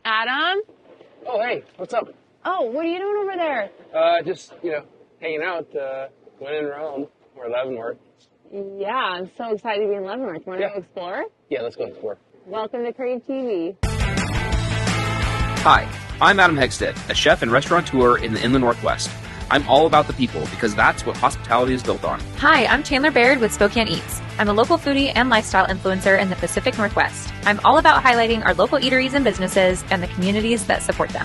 Adam? Oh, hey, what's up? Oh, what are you doing over there? Just, hanging out, when in Rome, or Leavenworth. Yeah, I'm so excited to be in Leavenworth. Want to go explore? Yeah, let's go explore. Welcome to Crave TV. Hi, I'm Adam Hegstead, a chef and restaurateur in the Inland Northwest. I'm all about the people because that's what hospitality is built on. Hi, I'm Chandler Baird with Spokane Eats. I'm a local foodie and lifestyle influencer in the Pacific Northwest. I'm all about highlighting our local eateries and businesses and the communities that support them.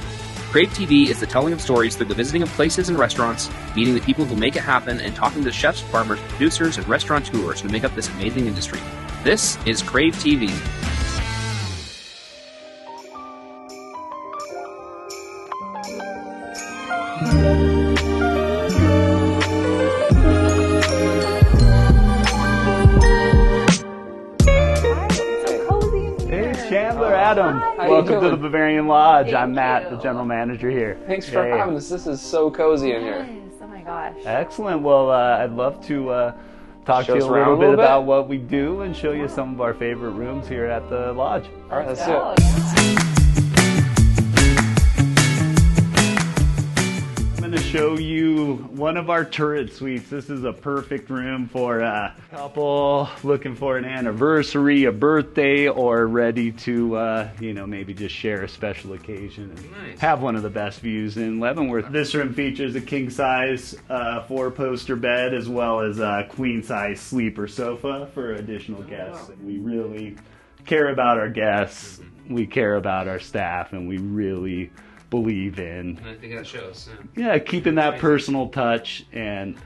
Crave TV is the telling of stories through the visiting of places and restaurants, meeting the people who make it happen, and talking to chefs, farmers, producers, and restaurateurs who make up this amazing industry. This is Crave TV. Adam, welcome to the Bavarian Lodge. I'm Matt, the general manager here. Thanks for having us. This is so cozy in here. Oh my gosh. Excellent. Well, I'd love to talk to you a little bit about what we do and show you some of our favorite rooms here at the lodge. All right, let's do it. I'm going to show you one of our turret suites. This is a perfect room for a couple looking for an anniversary, a birthday, or ready to, maybe just share a special occasion and have one of the best views in Leavenworth. This room features a king-size four-poster bed as well as a queen-size sleeper sofa for additional guests. We really care about our guests, we care about our staff, and we really believe in. I think that shows. Yeah, keeping that personal touch and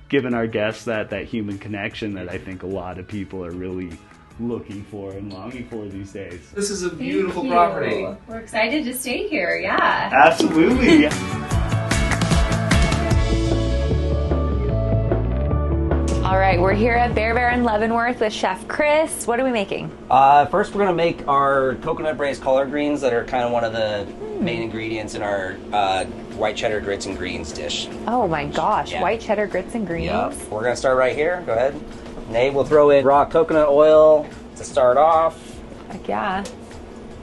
giving our guests that human connection that I think a lot of people are really looking for and longing for these days. This is a beautiful property. We're excited to stay here, yeah. Absolutely. All right, we're here at Bavarian Leavenworth with Chef Chris. What are we making? First, we're going to make our coconut braised collard greens that are kind of one of the main ingredients in our white cheddar grits and greens dish. Oh my gosh, Yeah. White cheddar grits and greens. Yep. We're going to start right here. Go ahead. Nate will throw in raw coconut oil to start off. Heck yeah.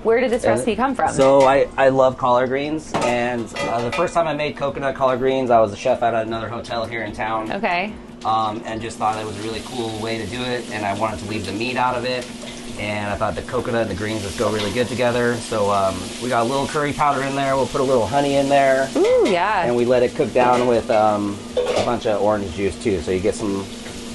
Where did this recipe come from? So I love collard greens, and the first time I made coconut collard greens, I was a chef at another hotel here in town. Okay. And just thought it was a really cool way to do it, and I wanted to leave the meat out of it, and I thought the coconut and the greens just go really good together. So we got a little curry powder in there, we'll put a little honey in there. Ooh, yeah. And we let it cook down with a bunch of orange juice too, so you get some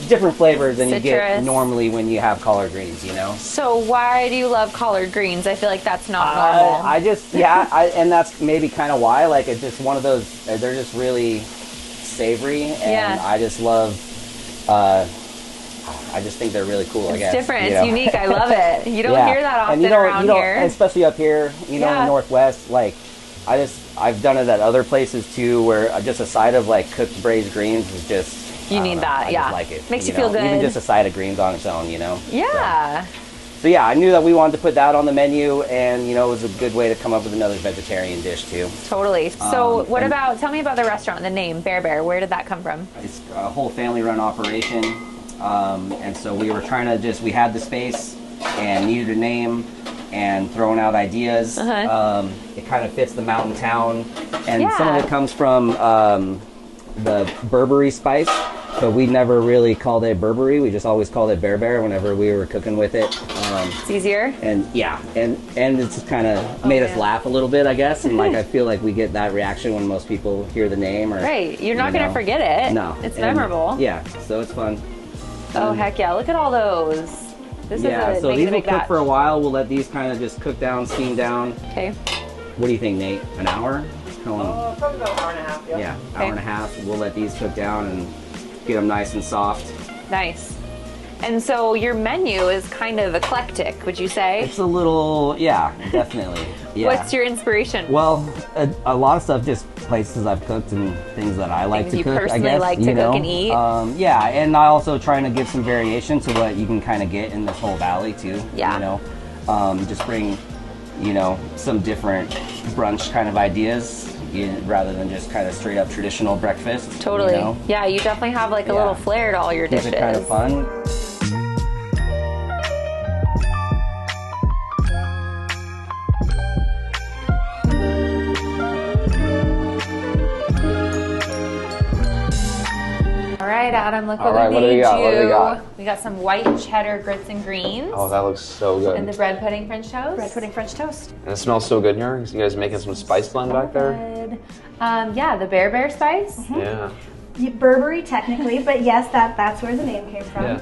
different flavors than you get normally when you have collard greens, So why do you love collard greens? I feel like that's not normal. And that's maybe kind of why, like it's just one of those, they're just really savory, and I just love, I just think they're really cool. I guess it's different. It's unique. I love it. You don't hear that often around here, especially up here. In the Northwest. Like, I've done it at other places too, where just a side of like cooked braised greens is just you need that. I just like it. Makes you feel good. Even just a side of greens on its own. Yeah. So I knew that we wanted to put that on the menu, and it was a good way to come up with another vegetarian dish too. Totally. So tell me about the restaurant, the name, Bear. Where did that come from? It's a whole family-run operation, and so we were trying to we had the space and needed a name and throwing out ideas. It kind of fits the mountain town, and some of it comes from the Burberry spice. But we never really called it Burberry. We just always called it Bear whenever we were cooking with it. It's easier. And it's kind of made us laugh a little bit, I guess. And I feel like we get that reaction when most people hear the name. Right. You're not going to forget it. No. It's memorable. Yeah. So it's fun. Oh, heck yeah. Look at all those. So these will cook for a while. We'll let these kind of just cook down, steam down. Okay. What do you think, Nate? An hour? Probably about an hour and a half. Yeah. Hour and a half. We'll let these cook down and get them nice and soft. Nice. And so your menu is kind of eclectic, would you say? It's a little, definitely. Yeah. What's your inspiration? Well, a lot of stuff, just places I've cooked and things that I like to cook, I guess. Things you personally like to cook and eat? And I also trying to give some variation to what you can kind of get in this whole valley too. Yeah. Just bring, some different brunch kind of ideas. Rather than just kind of straight up traditional breakfast. Totally. Yeah, you definitely have like a little flair to all your dishes. Keep it kind of fun. right, Adam. Look All what right, we what do we made got? you. What do we got? We got some white cheddar grits and greens. Oh, that looks so good. And the bread pudding French toast. Bread pudding French toast. And it smells so good in here. You guys making some spice blend back there? Good. Yeah, the bear spice. Yeah. Burberry, technically, but yes, that's where the name came from. Yeah.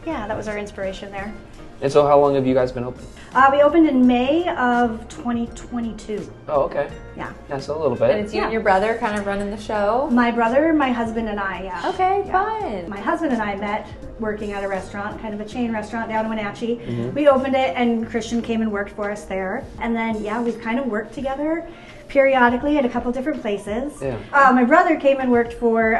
Yeah, that was our inspiration there. And so how long have you guys been open? We opened in May of 2022. Oh, okay. Yeah. Yeah, so a little And bit. it's you and your brother kind of running the show. My brother, my husband, and I, yeah. Okay, Yeah. fun. My husband and I met working at a restaurant, kind of a chain restaurant down in Wenatchee. We opened it and Christian came and worked for us there. And then, yeah, we've kind of worked together periodically at a couple different places. Yeah. My brother came and worked for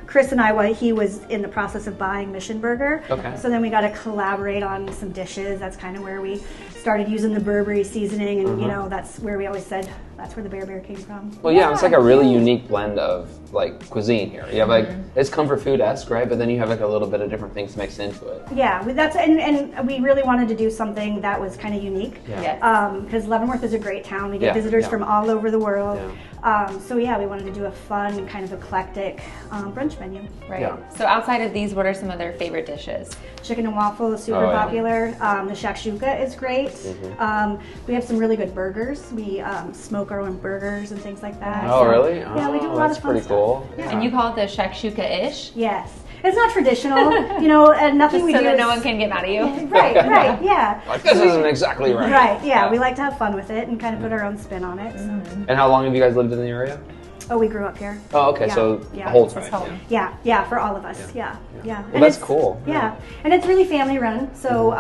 Chris and I, he was in the process of buying Mission Burger. Okay. So then we got to collaborate on some dishes. That's kind of where we started using the Burberry seasoning, and you know, that's where we always said that's where the bear came from. Well, yeah, it's like a really unique blend of like cuisine here. You have like it's comfort food-esque, right? But then you have like a little bit of different things mixed into it. Yeah, that's and we really wanted to do something that was kind of unique. Yeah. Because Leavenworth is a great town. We get Yeah, visitors yeah. from all over the world. Yeah. So yeah, we wanted to do a fun, kind of eclectic brunch menu. Right. Yeah. So outside of these, what are some of their favorite dishes? Chicken and waffle is super Oh, yeah. popular. The shakshuka is great. We have some really good burgers. We smoke our own burgers and things like that. Oh, So, really? Yeah, we do a Oh, lot that's of fun pretty stuff. cool. Yeah. And you call it the shakshuka-ish? Yes. It's not traditional, you know, and nothing Just we so do that is... no one can get mad at you? Right, yeah. Like this isn't exactly right. Right, yeah, we like to have fun with it and kind of put our own spin on it. So. And how long have you guys lived in the area? Oh, we grew up here. Oh, okay, Yeah, so yeah. the whole It's time. home. Yeah, for all of us. Yeah. Well, And that's it's- cool. Yeah, and it's really family run. So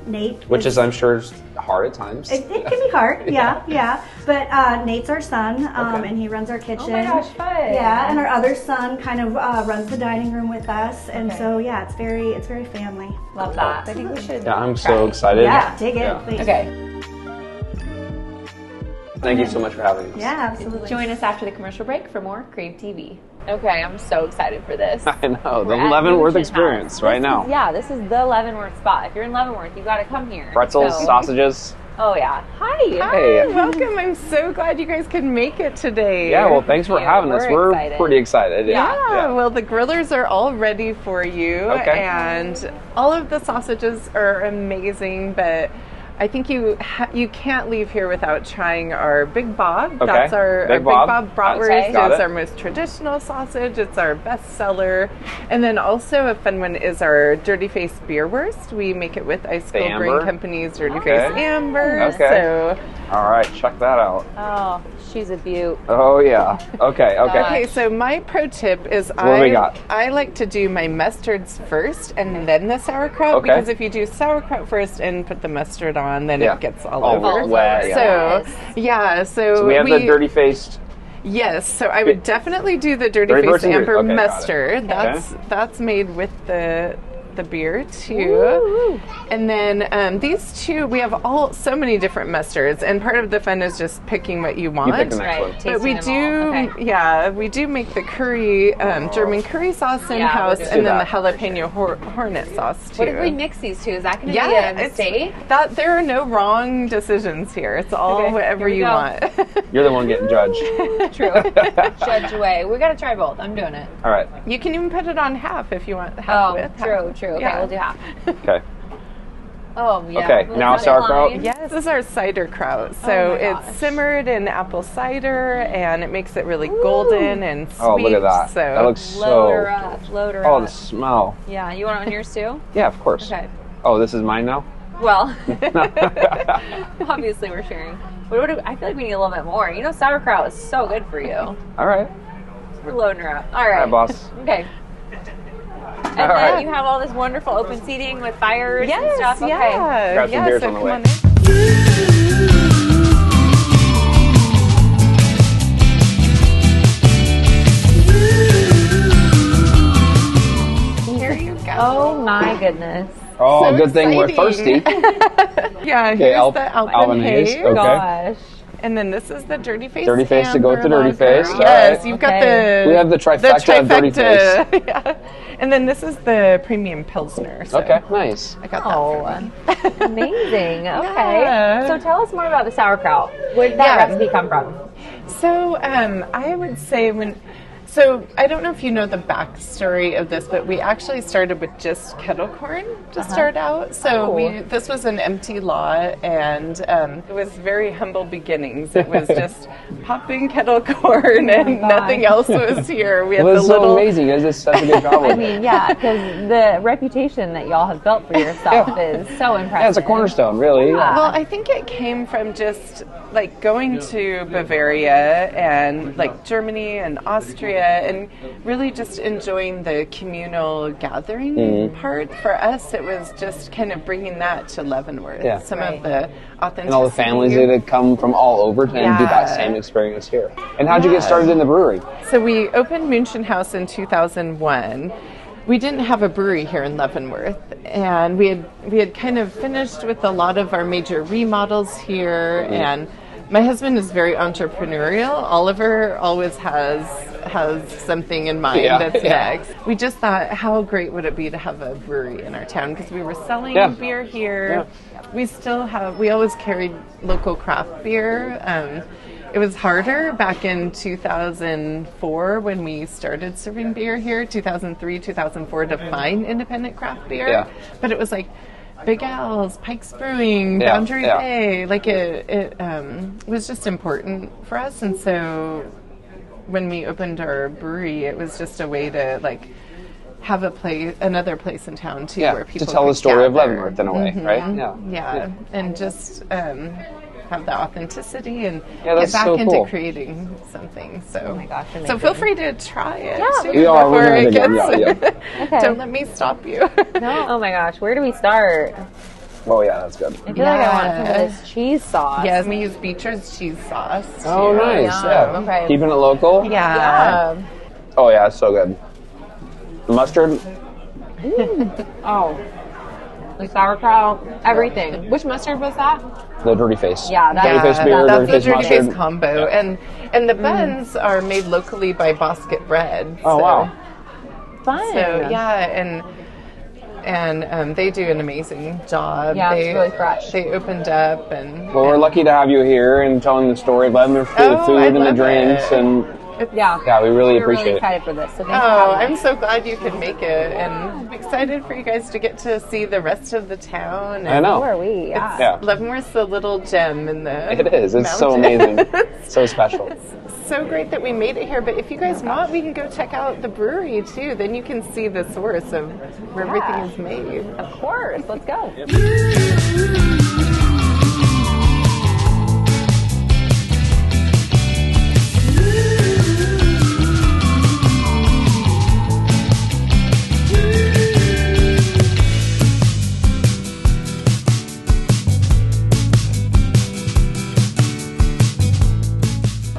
Nate, Which is, I'm sure, hard at times. it can be hard. Yeah. But Nate's our son, Okay. and he runs our kitchen. Oh my gosh, fun. Yeah, and our other son kind of runs the dining room with us, and Okay. so yeah, it's very family. Love that. I think we should Yeah, I'm try. so excited. Yeah, dig in, Yeah. please. Okay. Thank you so much for having us. Yeah, absolutely. Join us after the commercial break for more Crave TV. Okay, I'm so excited for this. I know, the We're at Leavenworth München experience Haus. right This now. is- yeah, this is the Leavenworth spot. If you're in Leavenworth, you got to come here. Pretzels, So- sausages. Oh yeah. Hi. Hey. Welcome. I'm so glad you guys could make it today. Yeah, well, thanks for Yeah, having us. we're We're excited. pretty excited. Yeah, well, the grillers are all ready for you, Okay. and all of the sausages are amazing, but I think you can't leave here without trying our Big Bob. Okay. That's our Big Big Bob. Bob bratwurst. Okay. Got It's it. our most traditional sausage. It's our best seller. And then also a fun one is our Dirty Face Beerwurst. We make it with Icicle amber? Brewing Company's Dirty Okay. Face Amber. Okay. So All right, check that out. Oh, she's a beaut. Oh, yeah. Okay. Okay, so my pro tip is what do we got? I like to do my mustards first and then the sauerkraut, Okay. because if you do sauerkraut first and put the mustard on, then Yeah. it gets all All over. wet, yeah. So, yeah, so We have the dirty-faced. Yes, so I would definitely do the Dirty Dirty Face Face and Amber okay, got it. mustard. Okay. That's made with the beer too. And then these two, we have so many different mustards, and part of the fun is just picking what you want. You pick the next Right. one. But we tasting them all. do, Okay. yeah, we do make the curry, German curry sauce in house, we're and then the that. jalapeno hornet sauce too. What if we mix these two? Is that going to Yeah, be a it's- mistake? that there are no wrong decisions here. It's all Okay, whatever here we you go. want. You're the one getting judged. True. Judge away. We got to try both. I'm doing it. All right. You can even put it on half if you want half Oh, with. true. half. Okay, Yeah. we'll do half. Okay. Oh, yeah. Okay, Well, now that's sauerkraut? fine. Yes, this is our cider kraut. So Oh my it's gosh. simmered in apple cider, and it makes it really golden and sweet. Oh, look at that. So That looks Load her so. up. Load her Oh, up. the smell. Yeah, you want it on yours too? Yeah, of course. Okay. Oh, this is mine now? Well, obviously we're sharing. But I feel like we need a little bit more. You know, sauerkraut is so good for you. All right. We're loading her up. All All right. right, boss. Okay. And All then right. you have all this wonderful open seating with fires and yes, stuff. Okay. yeah, Grab some yeah. beers So on the come way. on in. Here you go. Oh my goodness. Oh, So good thing we're exciting. thirsty. Yeah, Okay, here's the alpine alpine haze, haze. okay. Gosh. And then this is the dirty face. Dirty face to go with the dirty amber face. lager. All Yes, right. you've got Okay. the. We have the trifecta of dirty face. Yeah. And then this is the premium pilsner. So Okay, nice. I got that. Oh, amazing. Okay. Yeah. So tell us more about the sauerkraut. Where did that Yeah. recipe come from? So I would say when So I don't know if you know the backstory of this, but we actually started with just kettle corn to start out. So this was an empty lot, and it was very humble beginnings. It was just popping kettle corn, and nothing else was here. We had Well, it's so amazing. You guys did such a good job with I mean, yeah, because the reputation that y'all have built for yourself is so impressive. Yeah, it's a cornerstone, really. Yeah. Well, I think it came from just like going to Bavaria and like Germany and Austria and really just enjoying the communal gathering part. For us, it was just kind of bringing that to Leavenworth. Yeah. Some of the authenticity. And all the families that had come from all over and do that same experience here. And how'd you get started in the brewery? So we opened München Haus in 2001. We didn't have a brewery here in Leavenworth, and we had kind of finished with a lot of our major remodels here. And my husband is very entrepreneurial. Oliver always has something in mind that's next. We just thought, how great would it be to have a brewery in our town, because we were selling beer here. We always carried local craft beer. It was harder back in 2004 when we started serving beer here, 2003, 2004, to find independent craft beer. Yeah. But it was like Big Al's, Pike's Brewing, Boundary Bay. Like it was just important for us. And so when we opened our brewery, it was just a way to like have another place in town too, where people to tell could the story of gather. Leavenworth in a way, right? Yeah, and just have the authenticity and Yeah, get that's back so into cool. creating something. So, Oh my gosh, so amazing. feel free to try it too We are. before We're it gonna gets. get- Okay. Don't let me stop you. No, oh my gosh, where do we start? Oh, yeah, that's good. I feel like I want some of this cheese sauce. Yes, we use Beecher's cheese sauce. Oh, too. nice. Yeah. Okay. Keeping it local? Yeah. Oh, yeah, it's so good. The mustard? Oh, the sauerkraut, everything. Which mustard was that? The Dirty Face. Yeah, that- Dirty Face beer, That's the Dirty Face Dirty Face mustard. combo, and the buns are made locally by Bosket Bread. Oh, so, wow. Fun. So yeah, and they do an amazing job. Yeah, it's really fresh. They opened up and Well, we're lucky to have you here and telling the story of Leavenworth through the Oh, food I and the love drinks. it. And Yeah, we really we're appreciate really it. excited for this. So thanks for Oh, having I'm us. so glad you could make it, and I'm excited for you guys to get to see the rest of the town. I know. Who are we? Yeah. Yeah. Leavenworth's a little gem in the It is. It's so mountains. amazing. So special. So great that we made it here, but if you guys want, we can go check out the brewery too. Then you can see the source of where everything is made. Of course, let's go.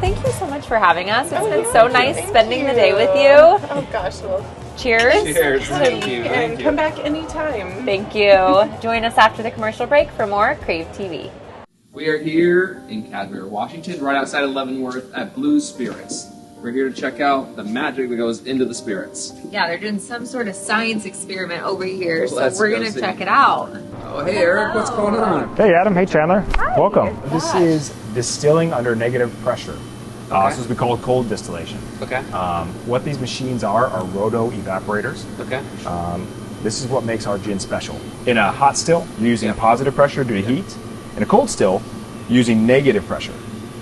Thank you so much for having us. It's been so nice spending the day with you. Oh gosh, well, Cheers. Cheers. Thank you. and come back anytime. Thank you. Join us after the commercial break for more Crave TV. We are here in Cadbury, Washington, right outside of Leavenworth at Blue Spirits. We're here to check out the magic that goes into the spirits. Yeah, they're doing some sort of science experiment over here, so Let's we're go going to see. check it out. Oh, hey, Eric, what's going on? Hey Adam, hey Chandler, welcome. This is distilling under negative pressure. This is we call cold distillation. Okay. What these machines are roto evaporators. Okay. This is what makes our gin special. In a hot still, you're using positive pressure due to heat. In a cold still, you're using negative pressure,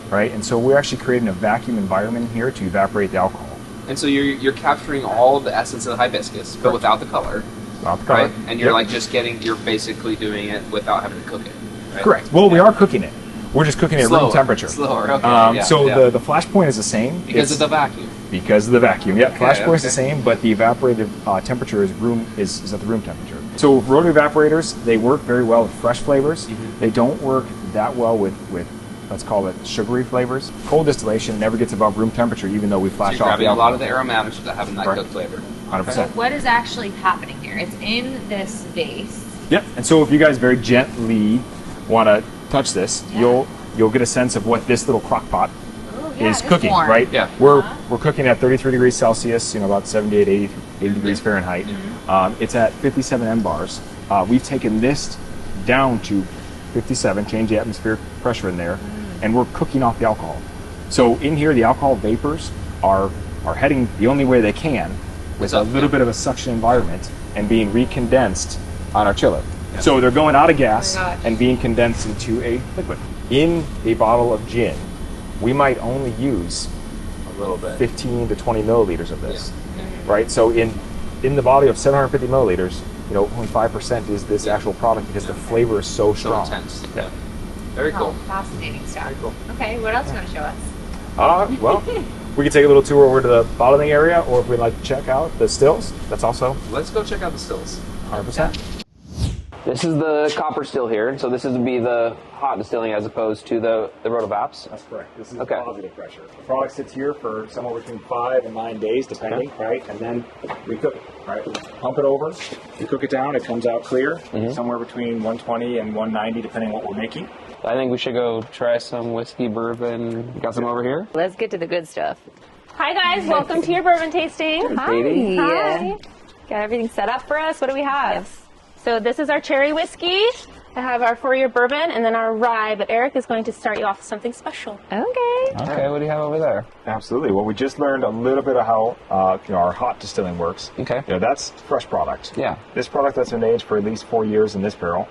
right? And so we're actually creating a vacuum environment here to evaporate the alcohol. And so you're capturing all of the essence of the hibiscus, but without the color, Without the color. right? And you're Yep. like you're basically doing it without having to cook it, right? Correct. Well, we are cooking it. We're just cooking it at room Slower. temperature. Slower, okay. So the flash point is the same. Because It's- of the vacuum. Because of the vacuum. Yep, flash point is the okay. same, but the evaporative temperature is at the room temperature. So roto evaporators, they work very well with fresh flavors. Mm-hmm. They don't work that well with let's call it sugary flavors. Cold distillation never gets above room temperature, even though we So flash you're off the grabbing a lot alcohol. of the aromatics without having that Right. cooked flavor. 100%. What is actually happening here? It's in this vase. Yep. And so if you guys very gently want to touch this, you'll get a sense of what this little crock pot is cooking, warm. right? Yeah. We're cooking at 33 degrees Celsius, about 78, 80 degrees Fahrenheit. It's at 57 M bars. We've taken this down to 57, change the atmospheric pressure in there, and we're cooking off the alcohol. So in here, the alcohol vapors are are heading the only way they can with a little bit of a suction environment and being recondensed on our chiller. So they're going out of gas and being condensed into a liquid. In a bottle of gin, we might only use A little bit. 15 to 20 milliliters of this, right? So in the body of 750 milliliters, only 5% is this actual product because the flavor is so strong. Intense. Yeah. Very cool. Fascinating stuff. Very cool. Okay, what else do you want to show us? Well, we can take a little tour over to the bottling area, or if we'd like to check out the stills, that's also Let's go check out the stills. 100%. This is the copper still here, so this would be the hot distilling as opposed to the rotovaps. That's correct. This is Okay. positive pressure. The product sits here for somewhere between 5 and 9 days, depending, right? And then we cook it, right? We pump it over, we cook it down, it comes out clear, somewhere between 120 and 190, depending on what we're making. I think we should go try some whiskey bourbon. You got some over here? Let's get to the good stuff. Hi guys, welcome to your bourbon tasting. Katie. Hi. Got everything set up for us? What do we have? So this is our cherry whiskey. I have our 4-year bourbon and then our rye, but Eric is going to start you off with something special. Okay. Okay, what do you have over there? Absolutely. Well, we just learned a little bit of how our hot distilling works. Okay. That's fresh product. Yeah. This product that's been aged for at least 4 years in this barrel.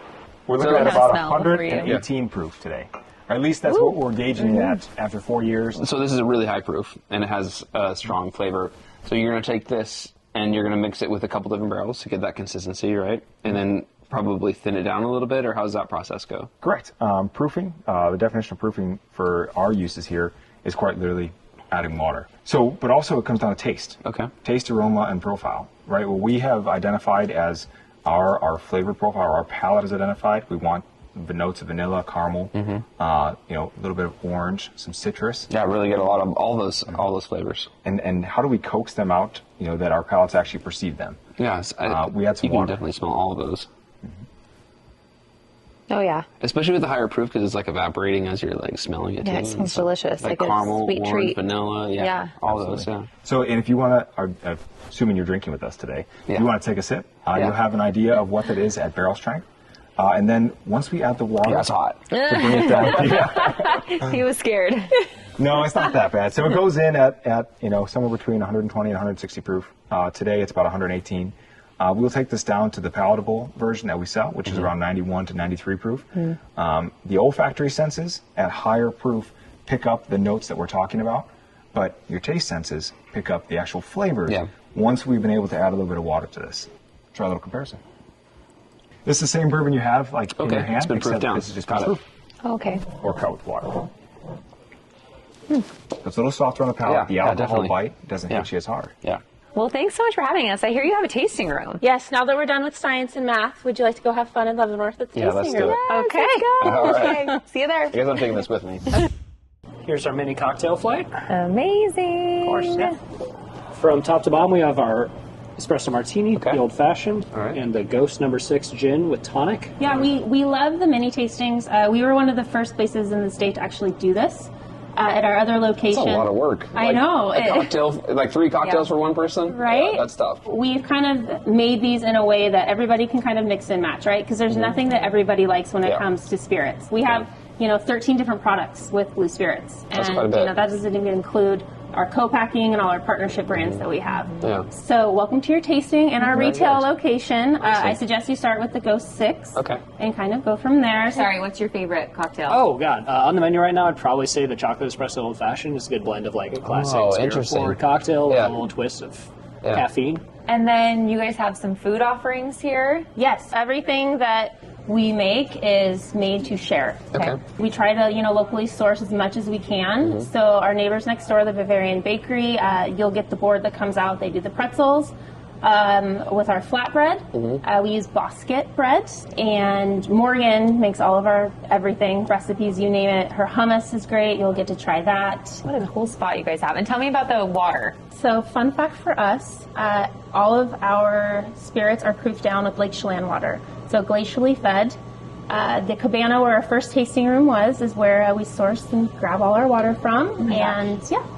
We're looking at how's about it smell for you? 118 proof today. Or at least that's what we're gauging at after 4 years. So this is a really high proof, and it has a strong flavor. So you're going to take this, and you're going to mix it with a couple different barrels to get that consistency, right? And then probably thin it down a little bit, or how does that process go? Correct. Proofing, the definition of proofing for our uses here is quite literally adding water. So, but also it comes down to taste. Okay. Taste, aroma, and profile, right? What we have identified as our flavor profile, our palate is identified. We want the notes of vanilla, caramel, a little bit of orange, some citrus. Yeah, really get a lot of all those flavors. And how do we coax them out, that our palates actually perceive them? Yeah, we add some you can water. definitely smell all of those. Oh yeah. Especially with the higher proof, because it's like evaporating as you're like smelling it. Yeah, too. it smells So, delicious. Like Like a caramel, sweet orange, treat. vanilla, Yeah. all those. Yeah. So, and if you want to, assuming you're drinking with us today, Yeah. you want to take a sip, Yeah. you'll have an idea of what that is at barrel strength. And then once we add the water, Yeah, it's hot. to bring it down. He was scared. No, it's not that bad. So it goes in at somewhere between 120 and 160 proof. Today it's about 118. We'll take this down to the palatable version that we sell, which is around 91 to 93 proof. The olfactory senses at higher proof pick up the notes that we're talking about, but your taste senses pick up the actual flavors once we've been able to add a little bit of water to this. Try a little comparison. This is the same bourbon you have in your hand, it's been proofed except down. this is just Got it. proof Okay. or cut with water. It's a little softer on the palate. Yeah, the yeah, alcohol definitely. bite doesn't hit you as hard. Yeah. Well, thanks so much for having us. I hear you have a tasting room. Yes, now that we're done with science and math, would you like to go have fun in Leavenworth at the Yeah, let's tasting do room? it. Okay. All right. Okay. See you there. I guess I'm taking this with me. Here's our mini cocktail flight. Amazing. Of course, yeah. From top to bottom, we have our espresso martini, the old fashioned, and the Ghost No. 6 gin with tonic. Yeah, we love the mini tastings. We were one of the first places in the state to actually do this. At our other location. That's a lot of work. I know. A cocktail, like 3 cocktails for one person? Right? Yeah, that's tough. We've kind of made these in a way that everybody can kind of mix and match, right? Because there's nothing that everybody likes when it comes to spirits. We have, 13 different products with Blue Spirits. That's and, quite a bit. that doesn't even include our co-packing and all our partnership brands that we have. Yeah. So welcome to your tasting in our Very retail good. location. I suggest you start with the Ghost 6. Okay. And kind of go from there. Sorry, what's your favorite cocktail? Oh, God. On the menu right now, I'd probably say the chocolate espresso old fashioned is a good blend of like a classic interesting. spirit-forward cocktail with a little twist of caffeine. And then you guys have some food offerings here? Yes, everything that we make is made to share. Okay. We try to, locally source as much as we can. So our neighbors next door, the Bavarian Bakery, you'll get the board that comes out. They do the pretzels with our flatbread. We use Bosket bread, and Morgan makes all of our everything, recipes, you name it. Her hummus is great. You'll get to try that. What a cool spot you guys have. And tell me about the water. So fun fact for us, all of our spirits are proofed down with Lake Chelan water. So glacially fed. The cabana where our first tasting room was is where we source and grab all our water from.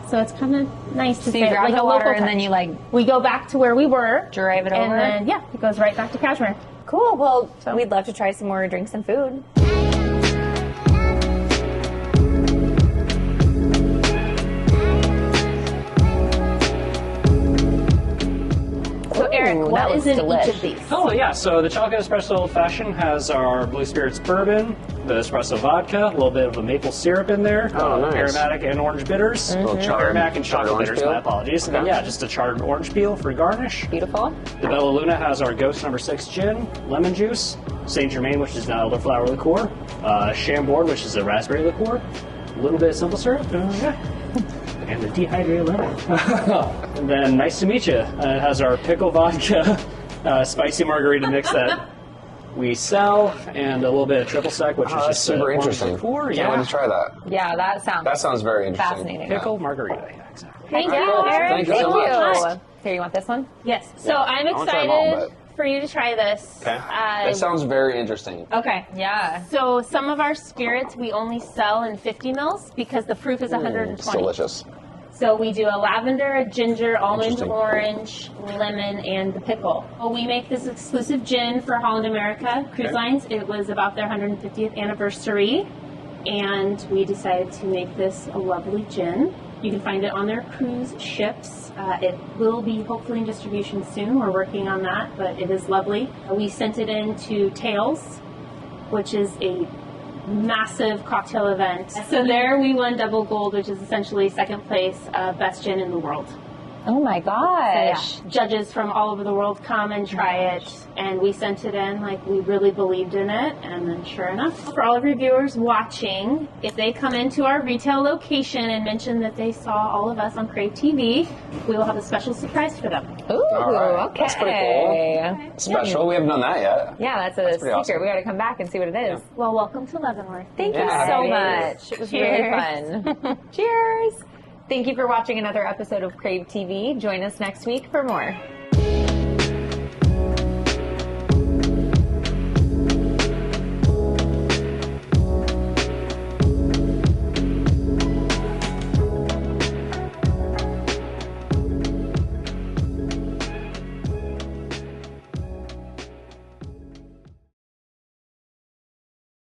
So it's kind of nice to So say you grab like the a water local and then touch. you we go back to where we were, drive it and over. then it goes right back to Kashmir. Cool. Well, we'd love to try some more drinks and food. is in delish. each of these? Oh yeah, so the chocolate espresso old fashioned has our Blue Spirits bourbon, the espresso vodka, a little bit of a maple syrup in there, Nice. aromatic and orange bitters, aromatic and chocolate orange bitters. peel? My apologies. And then just a charred orange peel for garnish. Beautiful. The Bella Luna has our Ghost No. 6 gin, lemon juice, Saint Germain, which is an elderflower liqueur, Chambord, which is a raspberry liqueur, a little bit of simple syrup, and a dehydrated lemon. And then Nice to Meet You. It has our pickle vodka, spicy margarita mix that we sell, and a little bit of triple sec, which is That's just super a interesting. liqueur. Can't wait to try that. Yeah, that sounds very interesting. fascinating. Pickle margarita, yeah, exactly. Thank you, Eric. Thank you so much. Here, you want this one? Yes. So I'm wanna try them all, excited for you to try this. Okay. That sounds very interesting. Okay. Yeah. So some of our spirits we only sell in 50 mils because the proof is 120. It's delicious. So we do a lavender, a ginger, almond, Interesting. orange, lemon, and the pickle. Well, we make this exclusive gin for Holland America Cruise Lines. It was about their 150th anniversary, and we decided to make this a lovely gin. You can find it on their cruise ships. It will be hopefully in distribution soon. We're working on that, but it is lovely. We sent it into Tales, which is a massive cocktail event. So there we won double gold, which is essentially second place best gin in the world. Oh my gosh. So, yeah, judges from all over the world come and try it, and we sent it in like we really believed in it, and then sure enough, for all of your viewers watching, if they come into our retail location and mention that they saw all of us on Crave TV, we will have a special surprise for them. Ooh, right. okay. That's pretty cool. Special. We haven't done that yet. Yeah, that's a secret. awesome. We got to come back and see what it is. Well, welcome to Leavenworth. Thank you Yeah. so Cheers. much. It was Cheers. really fun. Cheers. Thank you for watching another episode of Crave TV. Join us next week for more.